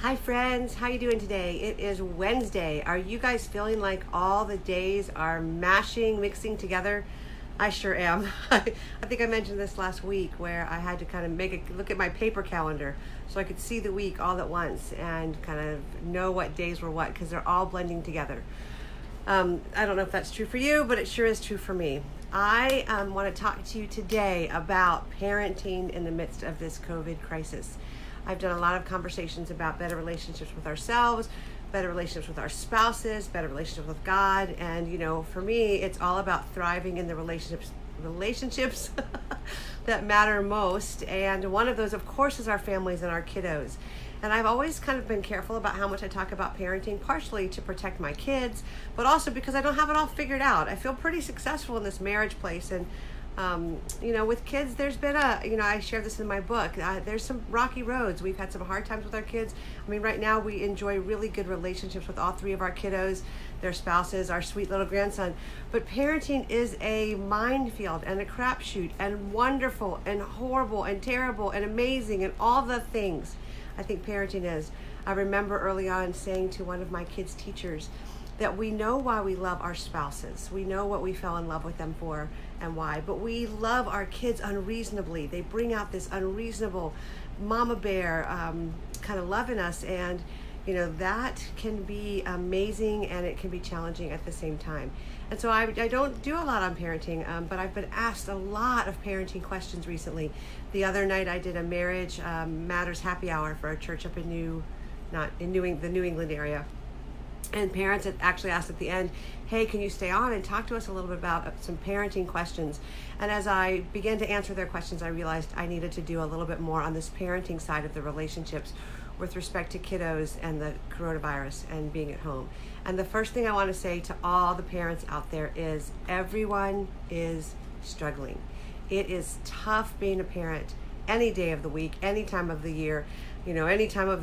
Hi friends, how you doing today? It is Wednesday. Are you guys feeling like all the days are mixing together? I sure am. I think I mentioned this last week where I had to kind of look at my paper calendar so I could see the week all at once and kind of know what days were what because they're all blending together. I don't know if that's true for you, but it sure is true for me. I want to talk to you today about parenting in the midst of this COVID crisis. I've done a lot of conversations about better relationships with ourselves, better relationships with our spouses, better relationships with God. And, for me, it's all about thriving in the relationships that matter most. And one of those, of course, is our families and our kiddos. And I've always kind of been careful about how much I talk about parenting, partially to protect my kids, but also because I don't have it all figured out. I feel pretty successful in this marriage place. And with kids, there's been I share this in my book. There's some rocky roads. We've had some hard times with our kids. I mean, right now we enjoy really good relationships with all three of our kiddos, their spouses, our sweet little grandson. But parenting is a minefield and a crapshoot and wonderful and horrible and terrible and amazing and all the things I think parenting is. I remember early on saying to one of my kids' teachers that we know why we love our spouses. We know what we fell in love with them for and why, but we love our kids unreasonably. They bring out this unreasonable mama bear kind of love in us, and that can be amazing and it can be challenging at the same time. And so I don't do a lot on parenting, but I've been asked a lot of parenting questions recently. The other night I did a marriage matters happy hour for a church up in the New England area. And parents had actually asked at the end, hey, can you stay on and talk to us a little bit about some parenting questions? And as I began to answer their questions, I realized I needed to do a little bit more on this parenting side of the relationships with respect to kiddos and the coronavirus and being at home. And the first thing I want to say to all the parents out there is everyone is struggling. It is tough being a parent any day of the week, any time of the year. Any time of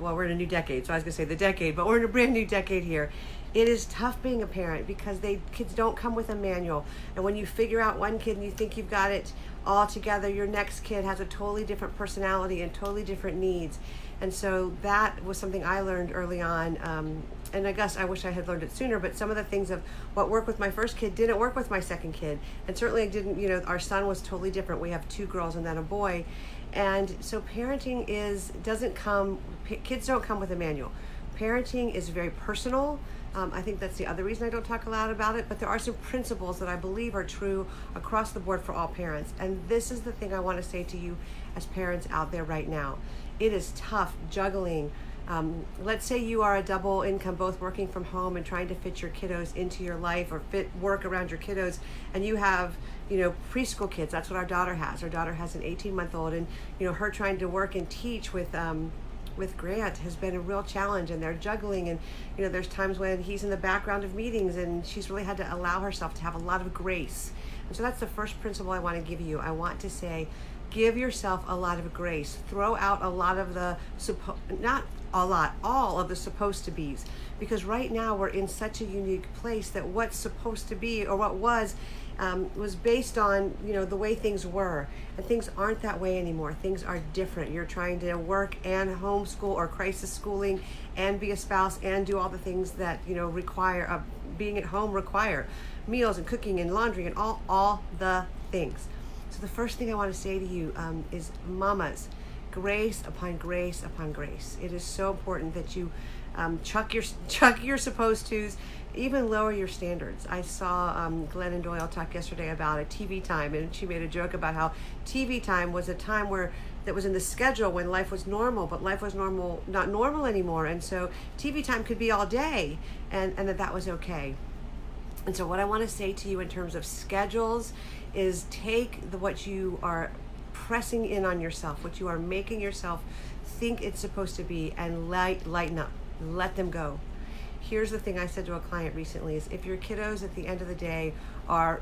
we're in a new decade, so I was going to say the decade, but we're in a brand new decade here. It is tough being a parent because kids don't come with a manual. And when you figure out one kid and you think you've got it all together, your next kid has a totally different personality and totally different needs. And so that was something I learned early on. And I guess I wish I had learned it sooner, but some of the things of what worked with my first kid didn't work with my second kid. And certainly didn't, our son was totally different. We have two girls and then a boy. And so parenting kids don't come with a manual. Parenting is very personal. I think that's the other reason I don't talk a lot about it, but there are some principles that I believe are true across the board for all parents. And this is the thing I want to say to you as parents out there right now. It is tough juggling. Let's say you are a double income, both working from home and trying to fit your kiddos into your life or fit work around your kiddos, and you have preschool kids. That's what our daughter has. Our daughter has an 18-month-old, and her trying to work and teach with Grant has been a real challenge, and they're juggling, and there's times when he's in the background of meetings and she's really had to allow herself to have a lot of grace. And so that's the first principle I want to give you. I want to say, give yourself a lot of grace. Throw out a lot of the all of the supposed to be's, because right now we're in such a unique place that what's supposed to be or what was based on the way things were, and things aren't that way anymore. Things are different. You're trying to work and homeschool or crisis schooling and be a spouse and do all the things that require being at home, require meals and cooking and laundry and all the things. So the first thing I want to say to you is, mamas, grace upon grace upon grace. It is so important that you chuck your supposed tos, even lower your standards. I saw Glennon Doyle talk yesterday about a TV time, and she made a joke about how TV time was a time that was in the schedule when life was normal, but life was not normal anymore, and so TV time could be all day, and that was okay. And so what I want to say to you in terms of schedules is take what you are pressing in on yourself, what you are making yourself think it's supposed to be, and lighten up. Let them go. Here's the thing I said to a client recently is, if your kiddos at the end of the day are,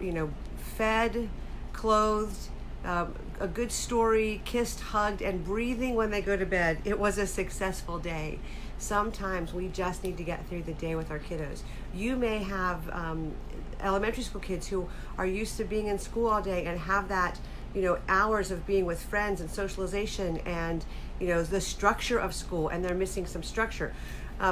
fed, clothed, a good story, kissed, hugged, and breathing when they go to bed, it was a successful day. Sometimes we just need to get through the day with our kiddos. You may have elementary school kids who are used to being in school all day and have that hours of being with friends and socialization and, the structure of school, and they're missing some structure.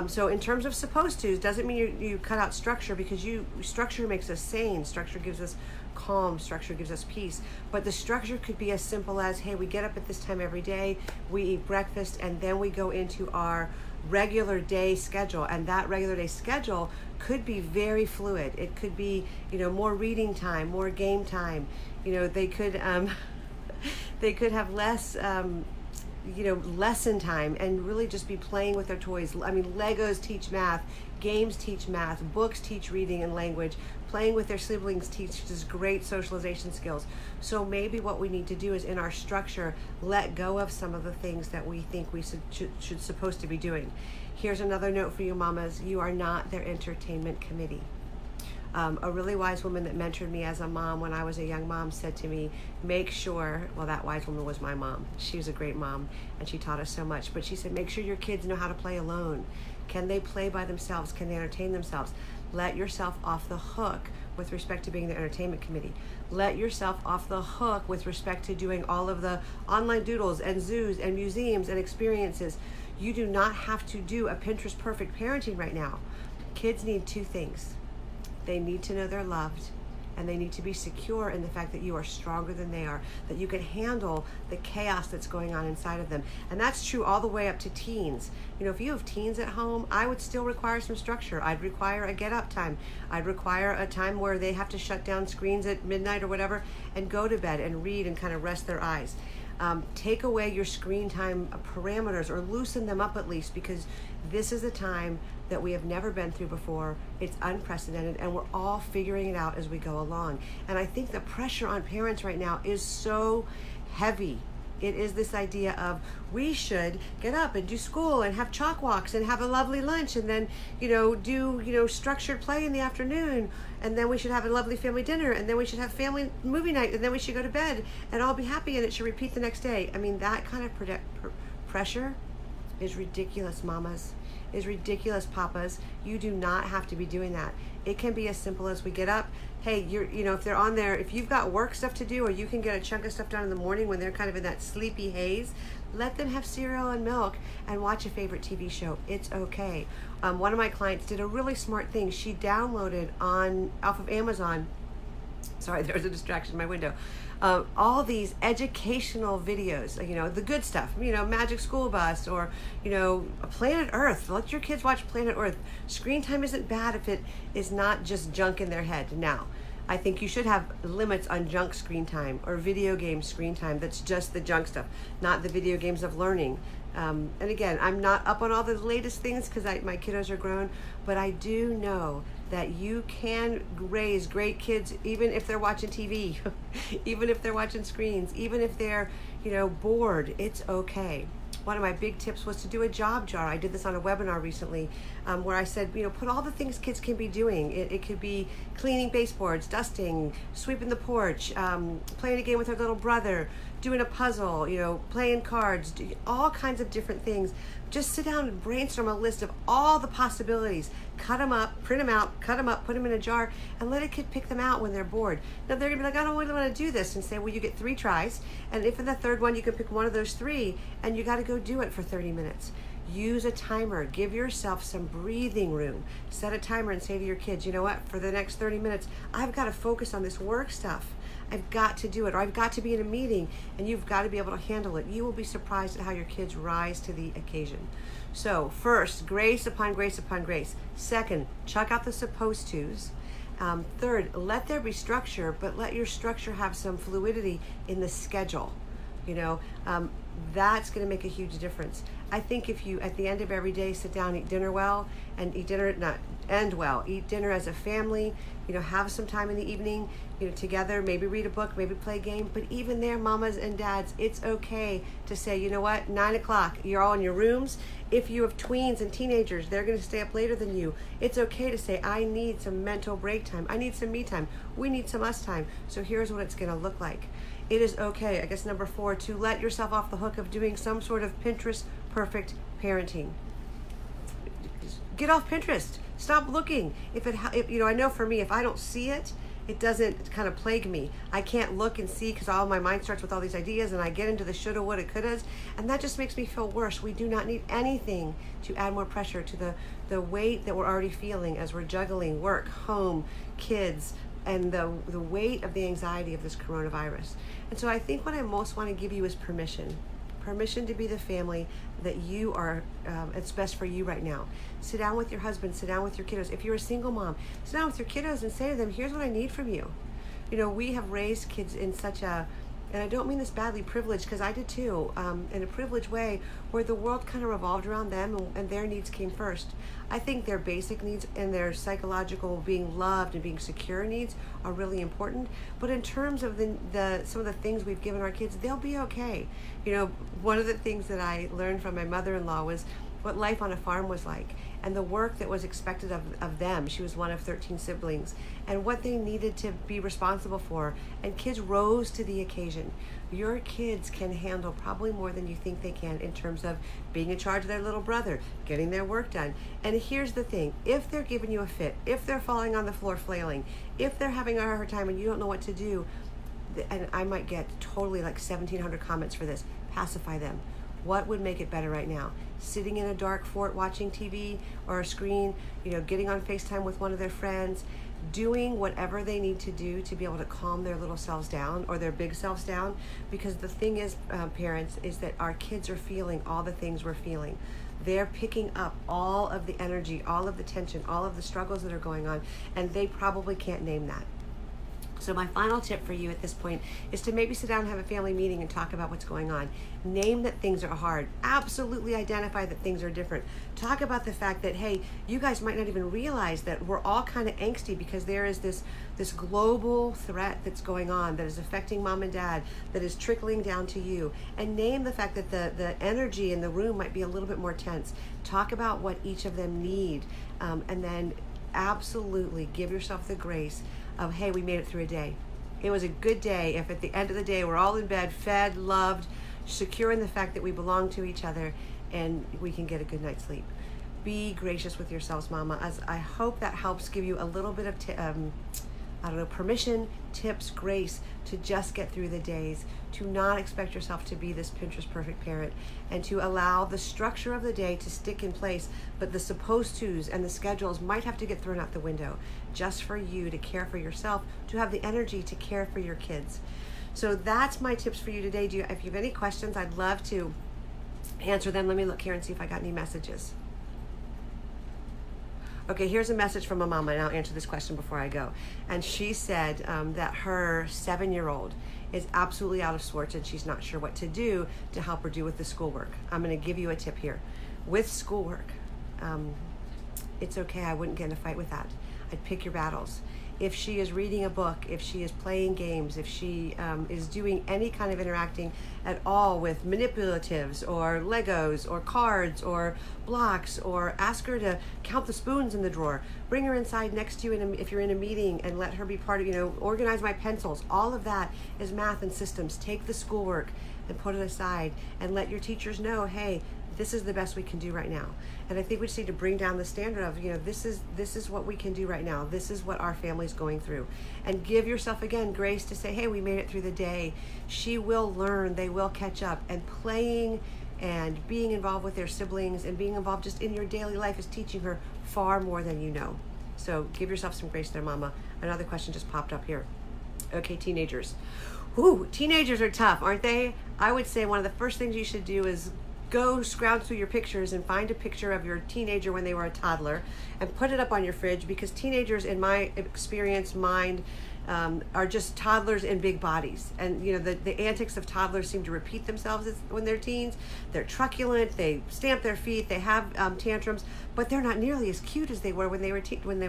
So in terms of supposed to, doesn't mean you cut out structure, because structure makes us sane. Structure gives us calm. Structure gives us peace. But the structure could be as simple as, hey, we get up at this time every day, we eat breakfast, and then we go into our regular day schedule. And that regular day schedule could be very fluid. It could be, more reading time, more game time. They could have less lesson time, and really just be playing with their toys. I mean, Legos teach math, games teach math, books teach reading and language, playing with their siblings teaches great socialization skills. So maybe what we need to do is, in our structure, let go of some of the things that we think we should supposed to be doing. Here's another note for you mamas: you are not their entertainment committee. A really wise woman that mentored me as a mom when I was a young mom said to me, make sure, well, that wise woman was my mom. She was a great mom and she taught us so much, but she said, make sure your kids know how to play alone. Can they play by themselves? Can they entertain themselves? Let yourself off the hook with respect to being the entertainment committee. Let yourself off the hook with respect to doing all of the online doodles and zoos and museums and experiences. You do not have to do a Pinterest perfect parenting right now. Kids need two things. They need to know they're loved, and they need to be secure in the fact that you are stronger than they are, that you can handle the chaos that's going on inside of them. And that's true all the way up to teens. If you have teens at home, I would still require some structure. I'd require a get up time. I'd require a time where they have to shut down screens at midnight or whatever and go to bed and read and kind of rest their eyes. Take away your screen time parameters, or loosen them up at least, because this is a time that we have never been through before. It's unprecedented, and we're all figuring it out as we go along. And I think the pressure on parents right now is so heavy. It is this idea of, we should get up and do school and have chalk walks and have a lovely lunch, and then do structured play in the afternoon, and then we should have a lovely family dinner, and then we should have family movie night, and then we should go to bed and all be happy, and it should repeat the next day. I mean, that kind of pressure is ridiculous, mamas. Is ridiculous, papas. You do not have to be doing that. It can be as simple as, we get up, hey, if they're on there, if you've got work stuff to do, or you can get a chunk of stuff done in the morning when they're kind of in that sleepy haze, let them have cereal and milk and watch a favorite TV show. It's okay. One of my clients did a really smart thing. She downloaded off of Amazon, sorry, there was a distraction in my window, all these educational videos, the good stuff, Magic School Bus, or, Planet Earth. Let your kids watch Planet Earth. Screen time isn't bad if it is not just junk in their head. Now, I think you should have limits on junk screen time, or video game screen time that's just the junk stuff, not the video games of learning. And again, I'm not up on all the latest things because my kiddos are grown, but I do know that you can raise great kids even if they're watching TV, even if they're watching screens, even if they're, bored. It's okay. One of my big tips was to do a job jar. I did this on a webinar recently, where I said, put all the things kids can be doing. It could be cleaning baseboards, dusting, sweeping the porch, playing a game with their little brother, doing a puzzle, playing cards, all kinds of different things. Just sit down and brainstorm a list of all the possibilities. Cut them up, print them out, cut them up, put them in a jar, and let a kid pick them out when they're bored. Now they're gonna be like, I don't really want to do this, and say, well, you get 3 tries, and if in the third one you can pick one of those 3, and you got to go do it for 30 minutes. Use a timer. Give yourself some breathing room. Set a timer and say to your kids, you know what, for the next 30 minutes, I've got to focus on this work stuff. I've got to do it, or I've got to be in a meeting, and you've got to be able to handle it. You will be surprised at how your kids rise to the occasion. So first, grace upon grace upon grace. Second, chuck out the supposed tos. Third, let there be structure, but let your structure have some fluidity in the schedule. That's going to make a huge difference. I think if you, at the end of every day, sit down, eat dinner well, and eat dinner as a family, have some time in the evening, together, maybe read a book, maybe play a game. But even there, mamas and dads, it's okay to say, you know what, 9 o'clock, you're all in your rooms. If you have tweens and teenagers, they're going to stay up later than you. It's okay to say, I need some mental break time. I need some me time. We need some us time. So here's what it's going to look like. It is okay, I guess number 4, to let yourself off the hook of doing some sort of Pinterest perfect parenting. Get off Pinterest. Stop looking. I know for me, if I don't see it, it doesn't kind of plague me. I can't look and see because all my mind starts with all these ideas and I get into the shoulda, woulda, couldas, and that just makes me feel worse. We do not need anything to add more pressure to the weight that we're already feeling as we're juggling work, home, kids, and the weight of the anxiety of this coronavirus. And so I think what I most want to give you is permission to be the family that you are, it's best for you right now. Sit down with your husband, sit down with your kiddos. If you're a single mom, sit down with your kiddos and say to them, here's what I need from you. You know, we have raised kids in such a, and I don't mean this badly, privileged, because I did too, in a privileged way where the world kind of revolved around them and their needs came first. I think their basic needs and their psychological being loved and being secure needs are really important. But in terms of the some of the things we've given our kids, they'll be okay. You know, one of the things that I learned from my mother-in-law was what life on a farm was like and the work that was expected of them. She was one of 13 siblings, and what they needed to be responsible for. And kids rose to the occasion. Your kids can handle probably more than you think they can in terms of being in charge of their little brother, getting their work done. And here's the thing, if they're giving you a fit, if they're falling on the floor flailing, if they're having a hard time and you don't know what to do, and I might get totally like 1,700 comments for this, pacify them. What would make it better right now? Sitting in a dark fort watching TV or a screen, you know, getting on FaceTime with one of their friends, doing whatever they need to do to be able to calm their little selves down or their big selves down. Because the thing is, parents, is that our kids are feeling all the things we're feeling. They're picking up all of the energy, all of the tension, all of the struggles that are going on, and they probably can't name that. So my final tip for you at this point is to maybe sit down and have a family meeting and talk about what's going on. Name that things are hard. Absolutely identify that things are different. Talk about the fact that, hey, you guys might not even realize that we're all kind of angsty because there is this global threat that's going on that is affecting mom and dad, that is trickling down to you. And name the fact that the energy in the room might be a little bit more tense. Talk about what each of them need. And then absolutely give yourself the grace of, hey, we made it through a day. It was a good day if at the end of the day we're all in bed, fed, loved, secure in the fact that we belong to each other and we can get a good night's sleep. Be gracious with yourselves, mama, as I hope that helps give you a little bit of permission, tips, grace to just get through the days, to not expect yourself to be this Pinterest perfect parent, and to allow the structure of the day to stick in place, but the supposed tos and the schedules might have to get thrown out the window just for you to care for yourself, to have the energy to care for your kids. So that's my tips for you today. If you have any questions, I'd love to answer them. Let me look here and see if I got any messages. Okay, here's a message from a mama, and I'll answer this question before I go. And she said that her 7-year-old is absolutely out of sorts and she's not sure what to do to help her do with the schoolwork. I'm going to give you a tip here. With schoolwork, it's okay. I wouldn't get in a fight with that. I'd pick your battles. If she is reading a book, if she is playing games, if she is doing any kind of interacting at all with manipulatives or Legos or cards or blocks, or ask her to count the spoons in the drawer, bring her inside next to you if you're in a meeting and let her be part of, organize my pencils. All of that is math and systems. Take the schoolwork and put it aside and let your teachers know, hey, this is the best we can do right now. And I think we just need to bring down the standard of, this is what we can do right now. This is what our family's going through. And give yourself, again, grace to say, hey, we made it through the day. She will learn. They will catch up. And playing and being involved with their siblings and being involved just in your daily life is teaching her far more than you know. So give yourself some grace there, mama. Another question just popped up here. Okay, teenagers. Whew, teenagers are tough, aren't they? I would say one of the first things you should do is go scrounge through your pictures and find a picture of your teenager when they were a toddler and put it up on your fridge, because teenagers, in my experience, mind, are just toddlers in big bodies. And the antics of toddlers seem to repeat themselves when they're teens. They're truculent, they stamp their feet, they have tantrums, but they're not nearly as cute as they were when they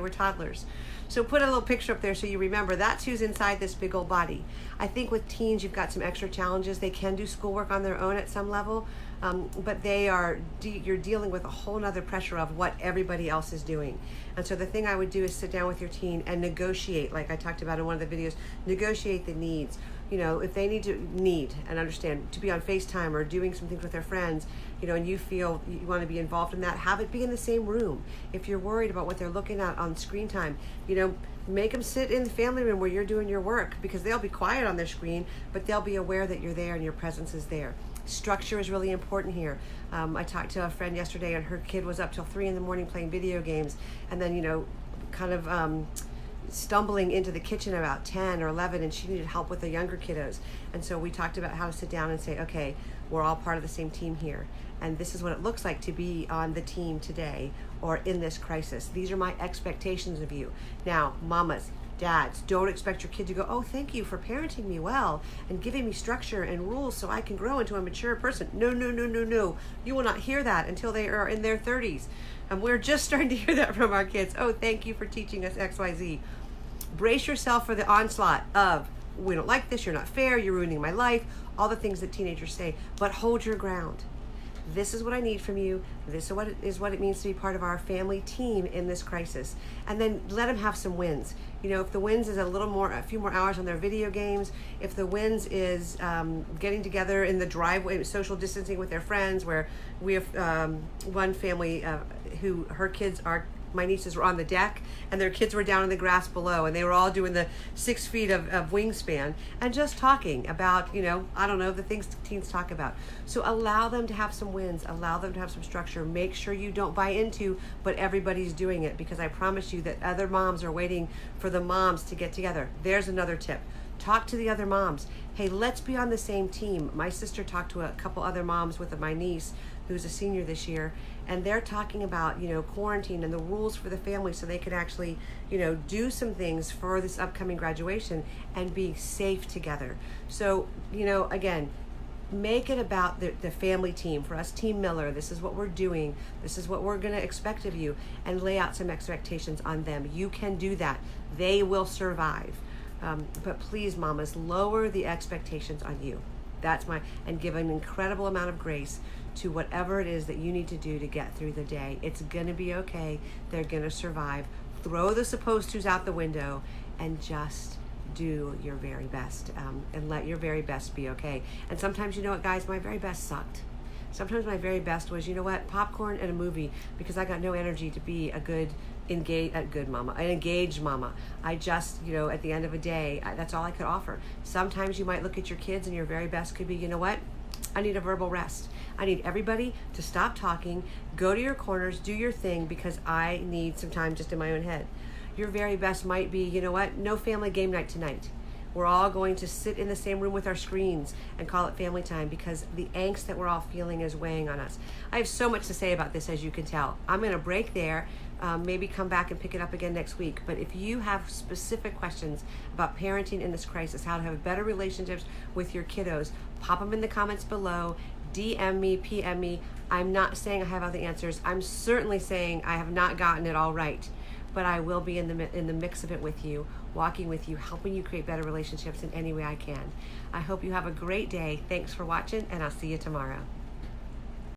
were toddlers. So put a little picture up there so you remember that's who's inside this big old body. I think with teens you've got some extra challenges. They can do schoolwork on their own at some level, but you're dealing with a whole nother pressure of what everybody else is doing. And so the thing I would do is sit down with your teen and negotiate, like I talked about in one of the videos, negotiate the needs. if they need and understand to be on FaceTime or doing some things with their friends, and you feel you want to be involved in that, have it be in the same room. If you're worried about what they're looking at on screen time, make them sit in the family room where you're doing your work, because they'll be quiet on their screen, but they'll be aware that you're there and your presence is there. Structure is really important here. I talked to a friend yesterday, and her kid was up till 3 a.m. playing video games, and then kind of stumbling into the kitchen about 10 or 11, and she needed help with the younger kiddos. And so we talked about how to sit down and say, okay, we're all part of the same team here, and this is what it looks like to be on the team today or in this crisis. These are my expectations of you. Now, mamas, dads, don't expect your kid to go, oh, thank you for parenting me well and giving me structure and rules so I can grow into a mature person. No. You will not hear that until they are in their 30s. And we're just starting to hear that from our kids. Oh, thank you for teaching us XYZ. Brace yourself for the onslaught of, we don't like this, you're not fair, you're ruining my life, all the things that teenagers say, but hold your ground. This is what I need from you. This is what it means to be part of our family team in this crisis. And then let them have some wins. If the wins is a few more hours on their video games, if the wins is getting together in the driveway, social distancing with their friends, where we have one family who her kids are, my nieces were on the deck and their kids were down in the grass below, and they were all doing the 6 feet of wingspan and just talking about, I don't know, the things teens talk about. So allow them to have some wins, allow them to have some structure. Make sure you don't buy into, but everybody's doing it, because I promise you that other moms are waiting for the moms to get together. There's another tip. Talk to the other moms. Hey, let's be on the same team. My sister talked to a couple other moms with my niece who's a senior this year, and they're talking about, quarantine and the rules for the family so they could actually, do some things for this upcoming graduation and be safe together. So, again, make it about the family team. For us, Team Miller, this is what we're doing. This is what we're going to expect of you, and lay out some expectations on them. You can do that. They will survive. But please, mamas, lower the expectations on you. And give an incredible amount of grace to whatever it is that you need to do to get through the day. It's going to be okay. They're going to survive. Throw the supposed to's out the window and just do your very best, and let your very best be okay. And sometimes, guys, my very best sucked. Sometimes my very best was, popcorn and a movie, because I got no energy to be an engaged mama. I just, at the end of a day, that's all I could offer. Sometimes you might look at your kids and your very best could be, I need a verbal rest. I need everybody to stop talking, go to your corners, do your thing, because I need some time just in my own head. Your very best might be, no family game night tonight. We're all going to sit in the same room with our screens and call it family time, because the angst that we're all feeling is weighing on us. I have so much to say about this, as you can tell. I'm going to break there, maybe come back and pick it up again next week. But if you have specific questions about parenting in this crisis, how to have better relationships with your kiddos, pop them in the comments below, DM me, PM me. I'm not saying I have all the answers. I'm certainly saying I have not gotten it all right. But I will be in the mix of it with you, walking with you, helping you create better relationships in any way I can. I hope you have a great day. Thanks for watching, and I'll see you tomorrow.